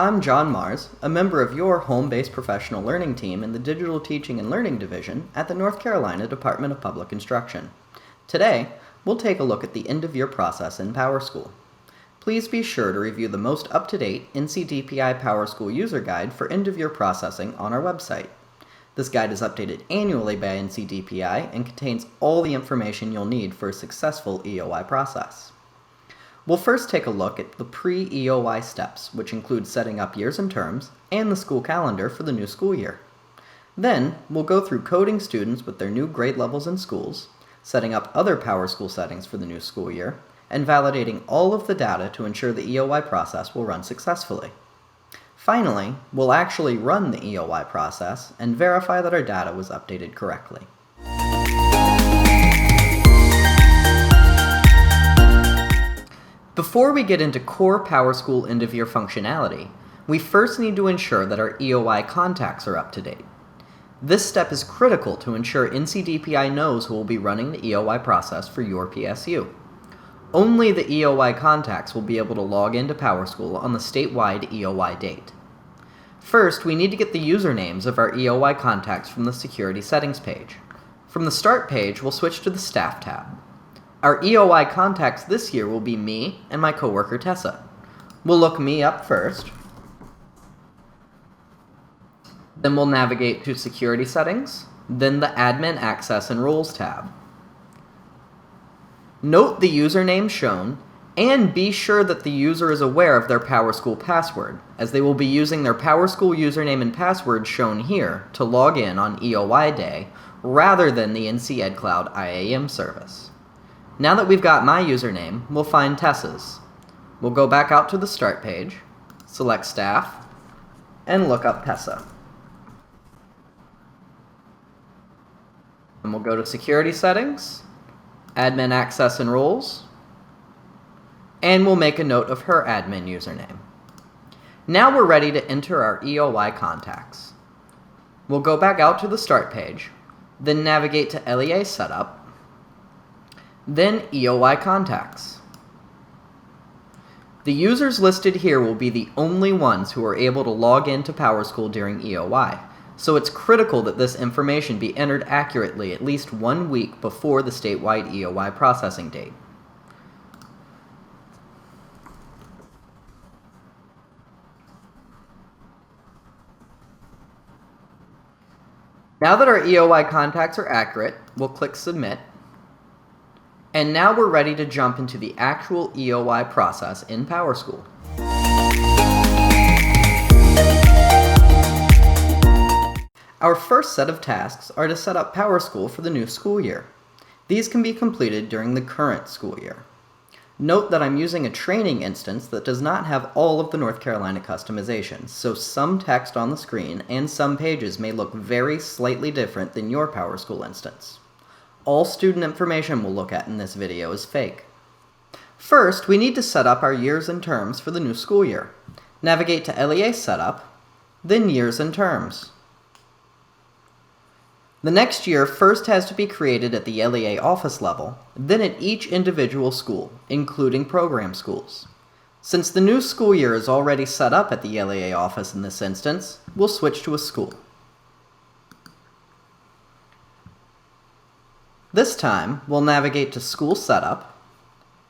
I'm John Mars, a member of your home-based professional learning team in the Digital Teaching and Learning Division at the North Carolina Department of Public Instruction. Today, we'll take a look at the end-of-year process in PowerSchool. Please be sure to review the most up-to-date NCDPI PowerSchool user guide for end-of-year processing on our website. This guide is updated annually by NCDPI and contains all the information you'll need for a successful EOI process. We'll first take a look at the pre-EOI steps, which include setting up years and terms and the school calendar for the new school year. Then, we'll go through coding students with their new grade levels in schools, setting up other PowerSchool settings for the new school year, and validating all of the data to ensure the EOI process will run successfully. Finally, we'll actually run the EOI process and verify that our data was updated correctly. Before we get into core PowerSchool end-of-year functionality, we first need to ensure that our EOI contacts are up to date. This step is critical to ensure NCDPI knows who will be running the EOI process for your PSU. Only the EOI contacts will be able to log into PowerSchool on the statewide EOI date. First, we need to get the usernames of our EOI contacts from the Security Settings page. From the Start page, we'll switch to the Staff tab. Our EOI contacts this year will be me and my coworker Tessa. We'll look me up first. Then we'll navigate to Security Settings, then the Admin Access and Roles tab. Note the username shown, and be sure that the user is aware of their PowerSchool password, as they will be using their PowerSchool username and password shown here to log in on EOI day, rather than the NC EdCloud IAM service. Now that we've got my username, we'll find Tessa's. We'll go back out to the Start page, select Staff, and look up Tessa. And we'll go to Security Settings, Admin Access and Roles, and we'll make a note of her admin username. Now we're ready to enter our EOI contacts. We'll go back out to the Start page, then navigate to LEA Setup, then EOI Contacts. The users listed here will be the only ones who are able to log into PowerSchool during EOI, so it's critical that this information be entered accurately at least 1 week before the statewide EOI processing date. Now that our EOI contacts are accurate, we'll click Submit. And now we're ready to jump into the actual EOI process in PowerSchool. Our first set of tasks are to set up PowerSchool for the new school year. These can be completed during the current school year. Note that I'm using a training instance that does not have all of the North Carolina customizations, so some text on the screen and some pages may look very slightly different than your PowerSchool instance. All student information we'll look at in this video is fake. First, we need to set up our years and terms for the new school year. Navigate to LEA Setup, then Years and Terms. The next year first has to be created at the LEA office level, then at each individual school, including program schools. Since the new school year is already set up at the LEA office in this instance, we'll switch to a school. This time, we'll navigate to School Setup,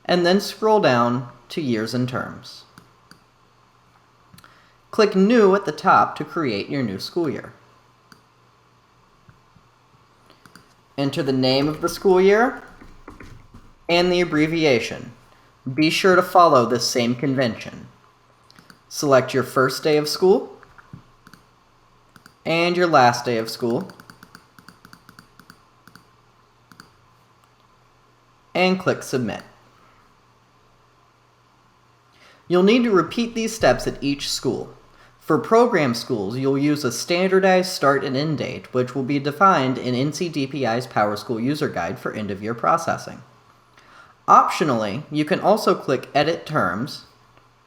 and then scroll down to Years and Terms. Click New at the top to create your new school year. Enter the name of the school year and the abbreviation. Be sure to follow this same convention. Select your first day of school and your last day of school, and click Submit. You'll need to repeat these steps at each school. For program schools, you'll use a standardized start and end date, which will be defined in NCDPI's PowerSchool user guide for end-of-year processing. Optionally, you can also click Edit Terms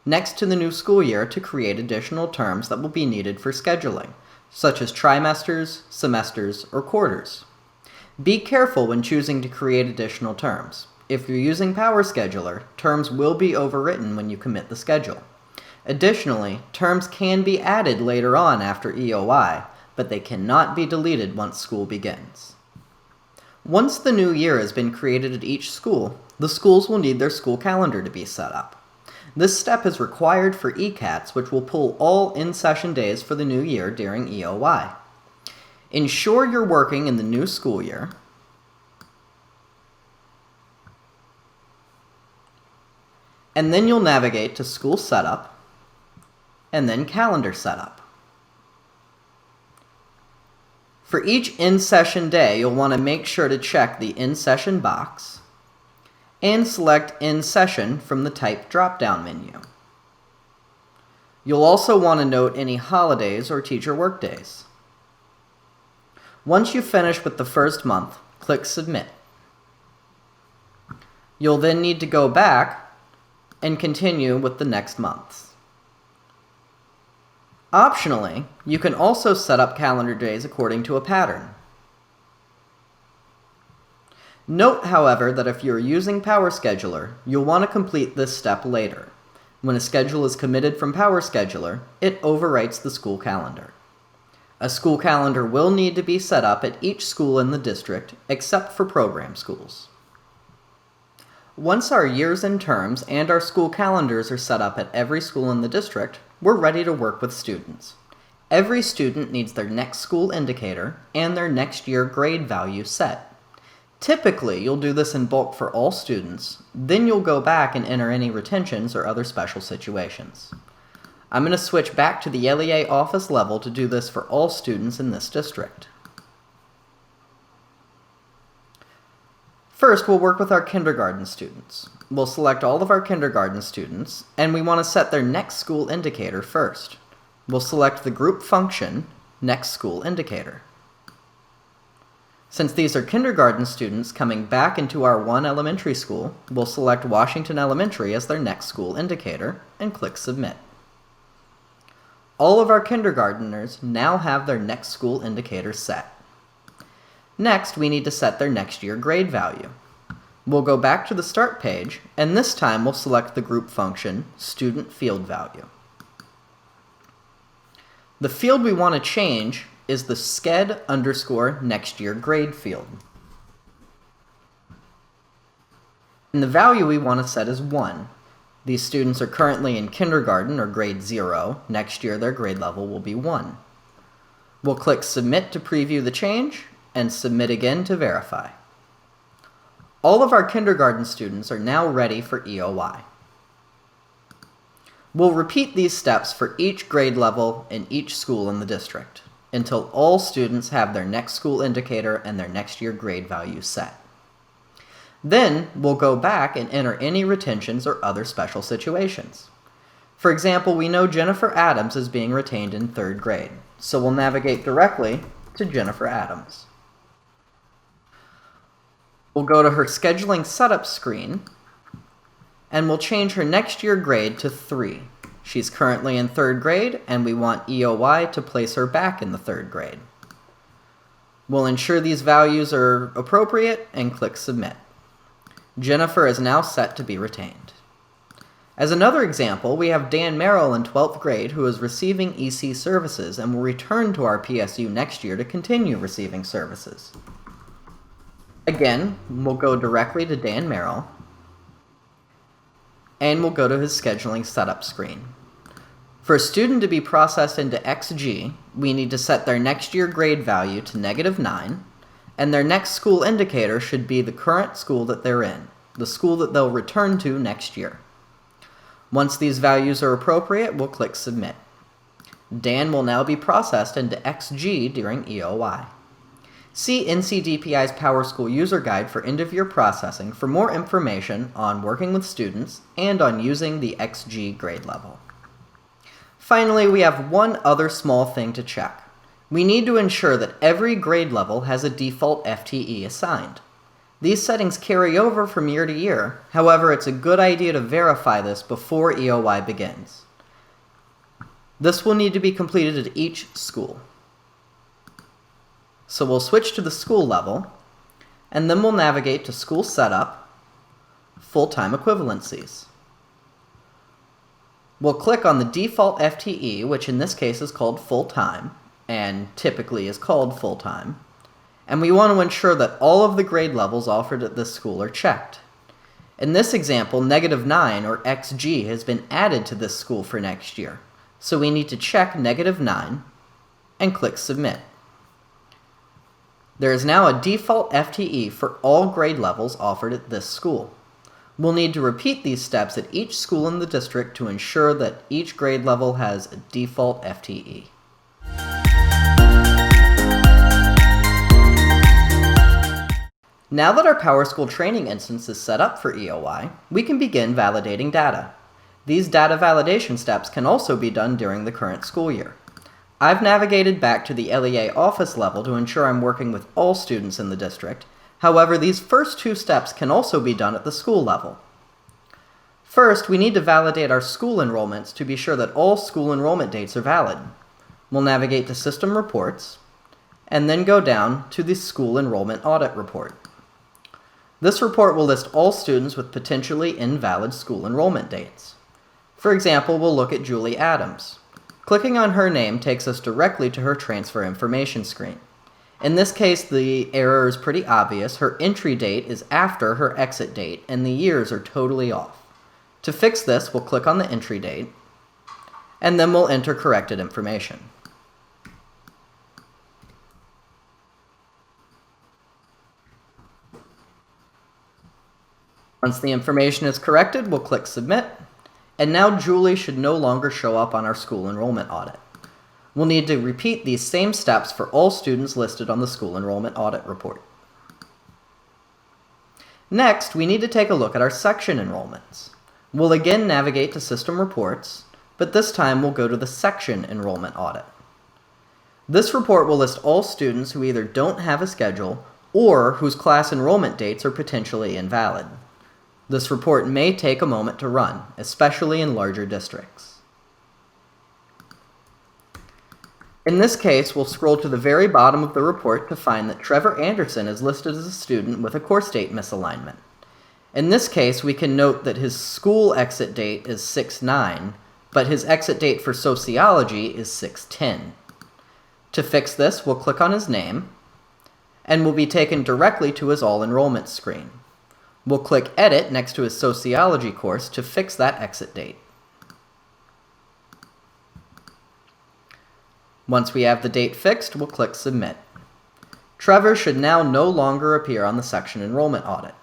next to the new school year to create additional terms that will be needed for scheduling, such as trimesters, semesters, or quarters. Be careful when choosing to create additional terms. If you're using PowerScheduler, terms will be overwritten when you commit the schedule. Additionally, terms can be added later on after EOI, but they cannot be deleted once school begins. Once the new year has been created at each school, the schools will need their school calendar to be set up. This step is required for ECATs, which will pull all in-session days for the new year during EOI. Ensure you're working in the new school year, and then you'll navigate to School Setup, and then Calendar Setup. For each in-session day, you'll want to make sure to check the in-session box and select In-Session from the Type drop-down menu. You'll also want to note any holidays or teacher workdays. Once you finish with the first month, click Submit. You'll then need to go back and continue with the next months. Optionally, you can also set up calendar days according to a pattern. Note, however, that if you're using PowerScheduler, you'll want to complete this step later. When a schedule is committed from PowerScheduler, it overwrites the school calendar. A school calendar will need to be set up at each school in the district, except for program schools. Once our years and terms and our school calendars are set up at every school in the district, we're ready to work with students. Every student needs their next school indicator and their next year grade value set. Typically, you'll do this in bulk for all students, then you'll go back and enter any retentions or other special situations. I'm going to switch back to the LEA office level to do this for all students in this district. First, we'll work with our kindergarten students. We'll select all of our kindergarten students, and we want to set their next school indicator first. We'll select the group function, Next School Indicator. Since these are kindergarten students coming back into our one elementary school, we'll select Washington Elementary as their next school indicator and click Submit. All of our kindergarteners now have their next school indicator set. Next, we need to set their next year grade value. We'll go back to the start page, and this time we'll select the group function, Student Field Value. The field we want to change is the sched_next year grade field. And the value we want to set is 1. These students are currently in kindergarten or grade 0. Next year their grade level will be 1. We'll click Submit to preview the change, and Submit again to verify. All of our kindergarten students are now ready for EOI. We'll repeat these steps for each grade level in each school in the district, until all students have their next school indicator and their next year grade value set. Then, we'll go back and enter any retentions or other special situations. For example, we know Jennifer Adams is being retained in 3rd grade, so we'll navigate directly to Jennifer Adams. We'll go to her scheduling setup screen, and we'll change her next year grade to 3. She's currently in 3rd grade, and we want EOI to place her back in the 3rd grade. We'll ensure these values are appropriate and click Submit. Jennifer is now set to be retained. As another example, we have Dan Merrill in 12th grade who is receiving EC services and will return to our PSU next year to continue receiving services. Again, we'll go directly to Dan Merrill, and we'll go to his scheduling setup screen. For a student to be processed into XG, we need to set their next year grade value to -9, and their next school indicator should be the current school that they're in, the school that they'll return to next year. Once these values are appropriate, we'll click Submit. Dan will now be processed into XG during EOI. See NCDPI's PowerSchool user guide for end-of-year processing for more information on working with students and on using the XG grade level. Finally, we have one other small thing to check. We need to ensure that every grade level has a default FTE assigned. These settings carry over from year to year, however, it's a good idea to verify this before EOI begins. This will need to be completed at each school. So we'll switch to the school level, and then we'll navigate to School Setup, Full-Time Equivalencies. We'll click on the default FTE, which in this case is called full-time, and typically is called full-time. And we want to ensure that all of the grade levels offered at this school are checked. In this example, -9 or XG has been added to this school for next year, so we need to check -9 and click Submit. There is now a default FTE for all grade levels offered at this school. We'll need to repeat these steps at each school in the district to ensure that each grade level has a default FTE. Now that our PowerSchool training instance is set up for EOI, we can begin validating data. These data validation steps can also be done during the current school year. I've navigated back to the LEA office level to ensure I'm working with all students in the district. However, these first two steps can also be done at the school level. First, we need to validate our school enrollments to be sure that all school enrollment dates are valid. We'll navigate to System Reports, and then go down to the School Enrollment Audit Report. This report will list all students with potentially invalid school enrollment dates. For example, we'll look at Julie Adams. Clicking on her name takes us directly to her transfer information screen. In this case, the error is pretty obvious. Her entry date is after her exit date, and the years are totally off. To fix this, we'll click on the entry date, and then we'll enter corrected information. Once the information is corrected, we'll click Submit, and now Julie should no longer show up on our school enrollment audit. We'll need to repeat these same steps for all students listed on the school enrollment audit report. Next, we need to take a look at our section enrollments. We'll again navigate to System Reports, but this time we'll go to the section enrollment audit. This report will list all students who either don't have a schedule or whose class enrollment dates are potentially invalid. This report may take a moment to run, especially in larger districts. In this case, we'll scroll to the very bottom of the report to find that Trevor Anderson is listed as a student with a course date misalignment. In this case, we can note that his school exit date is 6/9, but his exit date for sociology is 6/10. To fix this, we'll click on his name, and we'll be taken directly to his all enrollment screen. We'll click Edit next to his sociology course to fix that exit date. Once we have the date fixed, we'll click Submit. Trevor should now no longer appear on the section enrollment audit.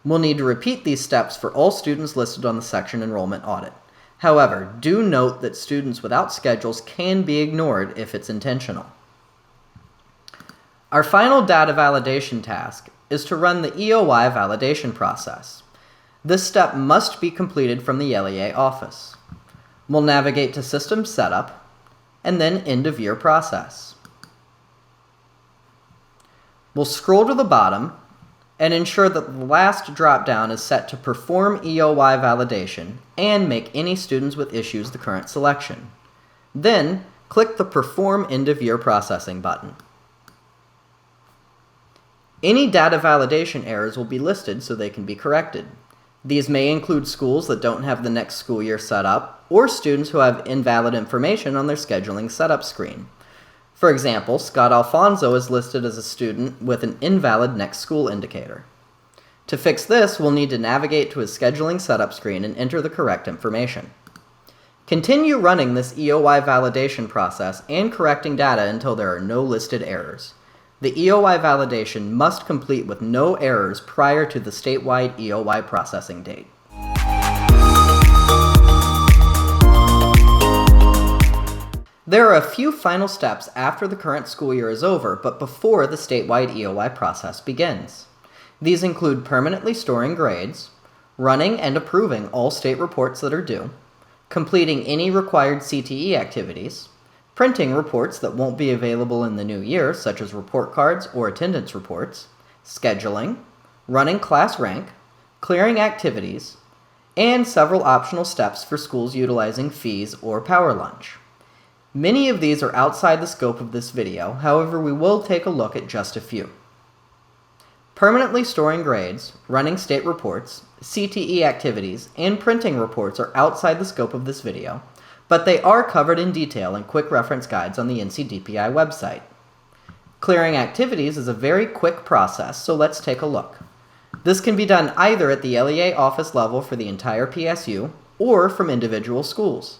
We'll need to repeat these steps for all students listed on the section enrollment audit. However, do note that students without schedules can be ignored if it's intentional. Our final data validation task is to run the EOI validation process. This step must be completed from the LEA office. We'll navigate to System Setup, and then End of Year Process. We'll scroll to the bottom and ensure that the last drop-down is set to Perform EOI Validation and make any students with issues the current selection. Then, click the Perform End of Year Processing button. Any data validation errors will be listed so they can be corrected. These may include schools that don't have the next school year set up, or students who have invalid information on their scheduling setup screen. For example, Scott Alfonso is listed as a student with an invalid next school indicator. To fix this, we'll need to navigate to his scheduling setup screen and enter the correct information. Continue running this EOI validation process and correcting data until there are no listed errors. The EOI validation must complete with no errors prior to the statewide EOI processing date. There are a few final steps after the current school year is over, but before the statewide EOI process begins. These include permanently storing grades, running and approving all state reports that are due, completing any required CTE activities, printing reports that won't be available in the new year, such as report cards or attendance reports, scheduling, running class rank, clearing activities, and several optional steps for schools utilizing fees or power lunch. Many of these are outside the scope of this video, however we will take a look at just a few. Permanently storing grades, running state reports, CTE activities, and printing reports are outside the scope of this video, but they are covered in detail in quick reference guides on the NCDPI website. Clearing activities is a very quick process, so let's take a look. This can be done either at the LEA office level for the entire PSU or from individual schools.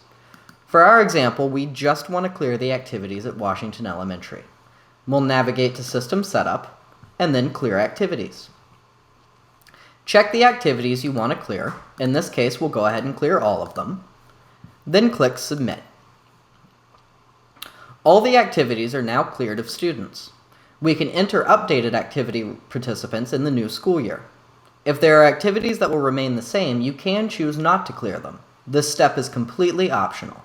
For our example, we just want to clear the activities at Washington Elementary. We'll navigate to System Setup and then Clear Activities. Check the activities you want to clear. In this case, we'll go ahead and clear all of them. Then click Submit. All the activities are now cleared of students. We can enter updated activity participants in the new school year. If there are activities that will remain the same, you can choose not to clear them. This step is completely optional.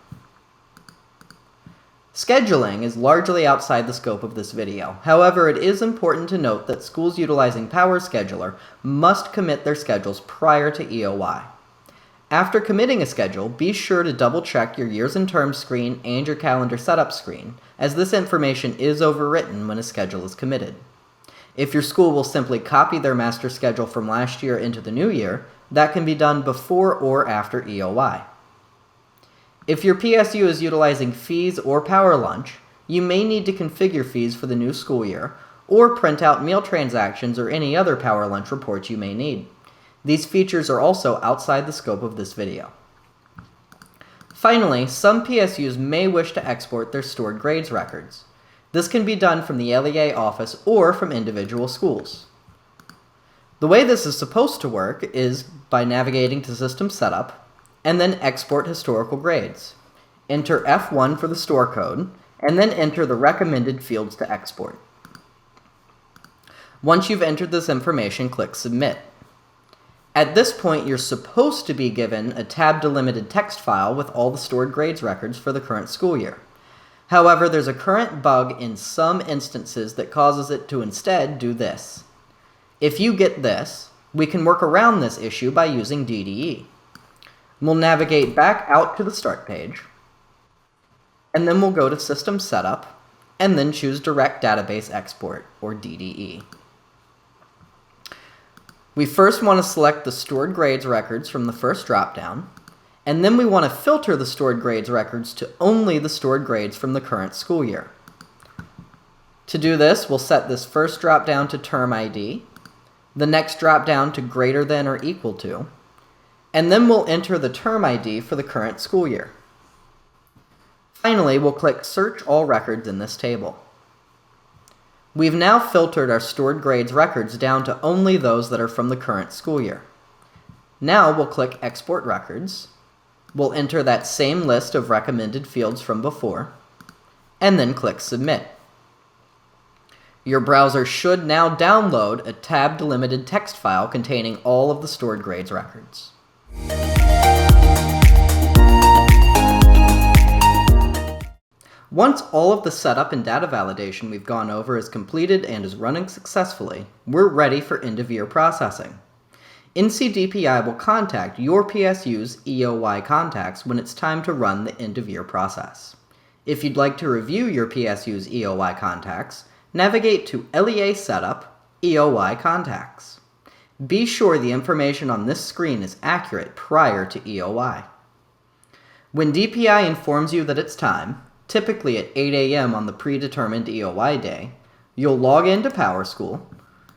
Scheduling is largely outside the scope of this video. However, it is important to note that schools utilizing PowerScheduler must commit their schedules prior to EOY. After committing a schedule, be sure to double-check your years and terms screen and your calendar setup screen, as this information is overwritten when a schedule is committed. If your school will simply copy their master schedule from last year into the new year, that can be done before or after EOY. If your PSU is utilizing fees or Power Lunch, you may need to configure fees for the new school year, or print out meal transactions or any other Power Lunch reports you may need. These features are also outside the scope of this video. Finally, some PSUs may wish to export their stored grades records. This can be done from the LEA office or from individual schools. The way this is supposed to work is by navigating to System Setup, and then Export Historical Grades. Enter F1 for the store code, and then enter the recommended fields to export. Once you've entered this information, click Submit. At this point, you're supposed to be given a tab-delimited text file with all the stored grades records for the current school year. However, there's a current bug in some instances that causes it to instead do this. If you get this, we can work around this issue by using DDE. We'll navigate back out to the Start page, and then we'll go to System Setup, and then choose Direct Database Export, or DDE. We first want to select the stored grades records from the first dropdown, and then we want to filter the stored grades records to only the stored grades from the current school year. To do this, we'll set this first dropdown to Term ID, the next dropdown to greater than or equal to, and then we'll enter the term ID for the current school year. Finally, we'll click Search All Records in this table. We've now filtered our stored grades records down to only those that are from the current school year. Now we'll click Export Records. We'll enter that same list of recommended fields from before, and then click Submit. Your browser should now download a tab-delimited text file containing all of the stored grades records. Once all of the setup and data validation we've gone over is completed and is running successfully, we're ready for end-of-year processing. NCDPI will contact your PSU's EOY contacts when it's time to run the end-of-year process. If you'd like to review your PSU's EOY contacts, navigate to LEA Setup, EOY Contacts. Be sure the information on this screen is accurate prior to EOY. When DPI informs you that it's time, typically at 8 a.m. on the predetermined EOY day, you'll log into PowerSchool,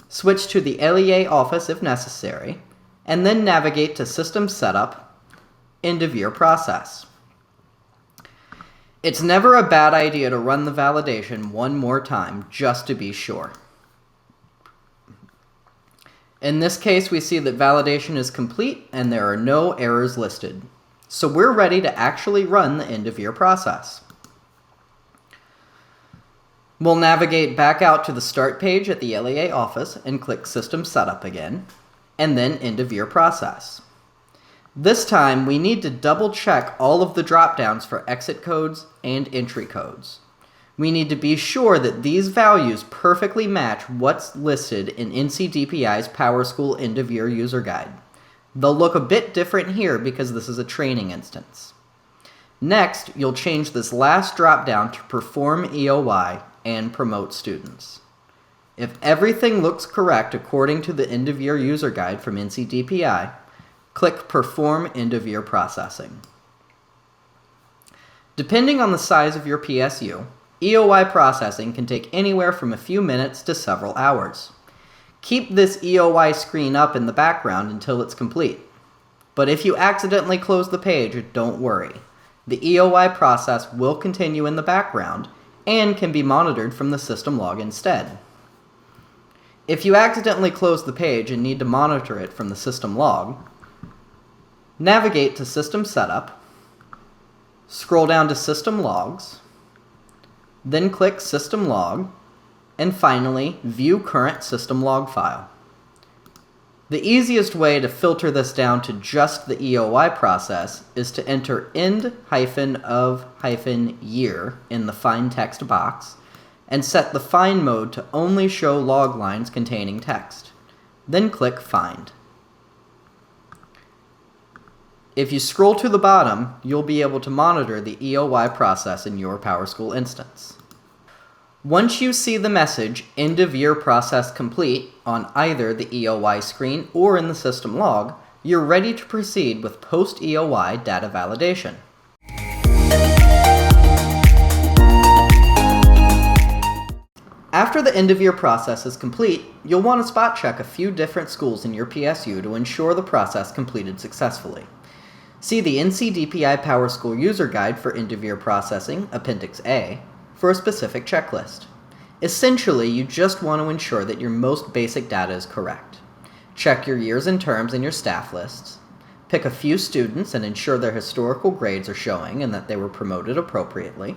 switch to the LEA office if necessary, and then navigate to System Setup, End of Year Process. It's never a bad idea to run the validation one more time just to be sure. In this case, we see that validation is complete and there are no errors listed. So we're ready to actually run the end-of-year process. We'll navigate back out to the Start page at the LEA office and click System Setup again, and then End-of-Year Process. This time, we need to double-check all of the drop-downs for exit codes and entry codes. We need to be sure that these values perfectly match what's listed in NCDPI's PowerSchool End-of-Year User Guide. They'll look a bit different here because this is a training instance. Next, you'll change this last drop-down to Perform EOY and Promote Students. If everything looks correct according to the End-of-Year User Guide from NCDPI, Click Perform End-of-Year Processing. Depending on the size of your PSU, EOI processing can take anywhere from a few minutes to several hours. Keep this EOI screen up in the background until it's complete. But if you accidentally close the page, don't worry. The EOI process will continue in the background and can be monitored from the system log instead. If you accidentally close the page and need to monitor it from the system log, navigate to System Setup, scroll down to System Logs, then click System Log, and finally, View Current System Log File. The easiest way to filter this down to just the EOI process is to enter end-of-year in the Find Text box and set the Find mode to only show log lines containing text. Then click Find. If you scroll to the bottom, you'll be able to monitor the EOI process in your PowerSchool instance. Once you see the message End of Year Process Complete on either the EOI screen or in the system log, you're ready to proceed with post-EOI data validation. After the end-of-year process is complete, you'll want to spot check a few different schools in your PSU to ensure the process completed successfully. See the NC-DPI PowerSchool User Guide for End-of-Year Processing, Appendix A, for a specific checklist. Essentially, you just want to ensure that your most basic data is correct. Check your years and terms in your staff lists. Pick a few students and ensure their historical grades are showing and that they were promoted appropriately.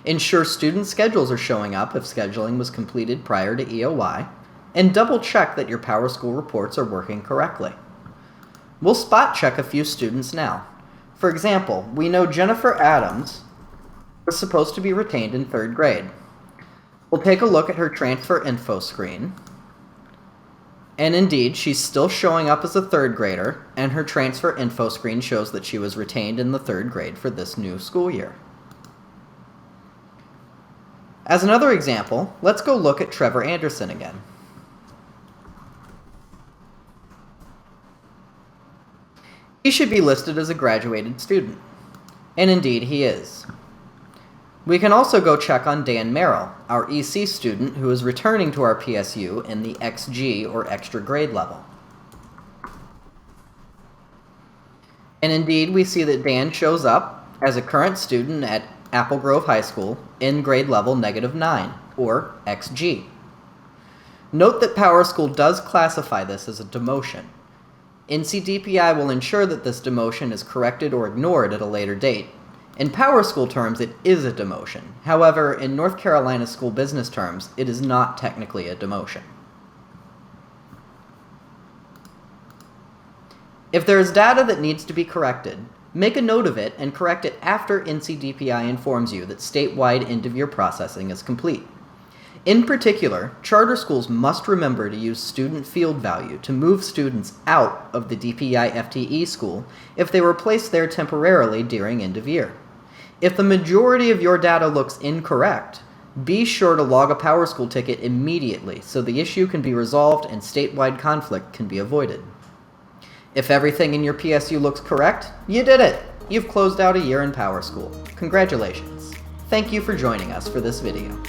Ensure student schedules are showing up if scheduling was completed prior to EOI, and double check that your PowerSchool reports are working correctly. We'll spot check a few students now. For example, we know Jennifer Adams was supposed to be retained in 3rd grade. We'll take a look at her transfer info screen, and indeed, she's still showing up as a 3rd grader, and her transfer info screen shows that she was retained in the 3rd grade for this new school year. As another example, let's go look at Trevor Anderson again. He should be listed as a graduated student, and indeed he is. We can also go check on Dan Merrill, our EC student who is returning to our PSU in the XG or extra grade level. And indeed, we see that Dan shows up as a current student at Apple Grove High School in grade level -9, or XG. Note that PowerSchool does classify this as a demotion. NC-DPI will ensure that this demotion is corrected or ignored at a later date. In PowerSchool terms, it is a demotion. However, in North Carolina school business terms, it is not technically a demotion. If there is data that needs to be corrected, make a note of it and correct it after NC-DPI informs you that statewide end-of-year processing is complete. In particular, charter schools must remember to use student field value to move students out of the DPI FTE school if they were placed there temporarily during end of year. If the majority of your data looks incorrect, be sure to log a PowerSchool ticket immediately so the issue can be resolved and statewide conflict can be avoided. If everything in your PSU looks correct, you did it! You've closed out a year in PowerSchool. Congratulations. Thank you for joining us for this video.